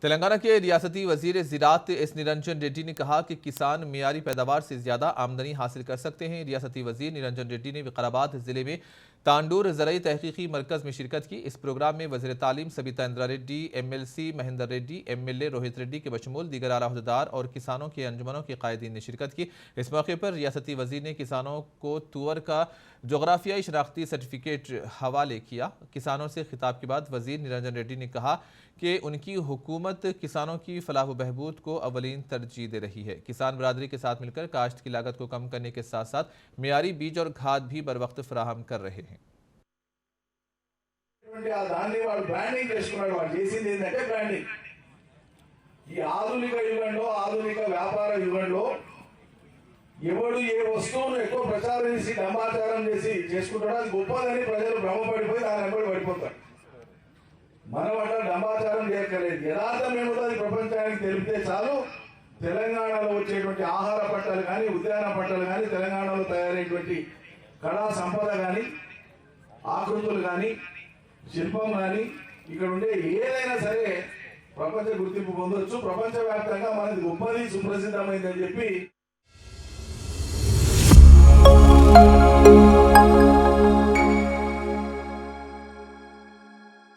तेलंगाना के रियासती वजीर ज़राअत एस निरंजन रेड्डी ने कहा कि किसान मियारी पैदावार से ज़्यादा आमदनी हासिल कर सकते हैं। रियासती वजीर निरंजन रेड्डी ने विकाराबाद जिले में तांडूर ज़रई तहकीकी मरकज़ में शिरकत की। इस प्रोग्राम में वज़ीर तालीम सबिता इंद्रा रेड्डी, MLC महेंद्र रेड्डी, MLA रोहित रेड्डी के बशमूल दीगर आला अहदेदार और किसानों के अंजुमनों के कायदीन ने शिरकत की। इस मौके पर रियासती वजीर ने किसानों को तुअर का जोग्राफियाई शनाख्ती सर्टिफिकेट हवाले किया। किसानों से खिताब के बाद वजीर निरंजन रेड्डी ने कहा कि उनकी हुकूमत किसानों की फलाह व बहबूद को अवलीन तरजीह दे रही है। किसान बरादरी के साथ मिलकर काश्त की लागत को कम करने के साथ साथ मियारी बीज और खाद भी बर वक्त फराहम कर रहे हैं। ఎవడు ఏ వస్తువును ఎక్కువ ప్రచారం చేసి డంబాచారం చేసి చేసుకుంటాడో అది గొప్పదని ప్రజలు భ్రమపడిపోయి దాని వెంబడి పడిపోతారు. మనం అట్లా డంబాచారం చేయక్కర్లేదు. యథార్థం ఏమిటో అది ప్రపంచానికి తెలిపితే చాలు. తెలంగాణలో వచ్చేటువంటి ఆహార పంటలు కానీ, ఉద్యాన పంటలు కానీ, తెలంగాణలో తయారైనటువంటి కళా సంపద కానీ, ఆకృతులు కానీ, శిల్పం కానీ, ఇక్కడ ఉండే ఏదైనా సరే ప్రపంచ గుర్తింపు పొందొచ్చు. ప్రపంచవ్యాప్తంగా మనది గొప్పది, సుప్రసిద్ధమైందని చెప్పి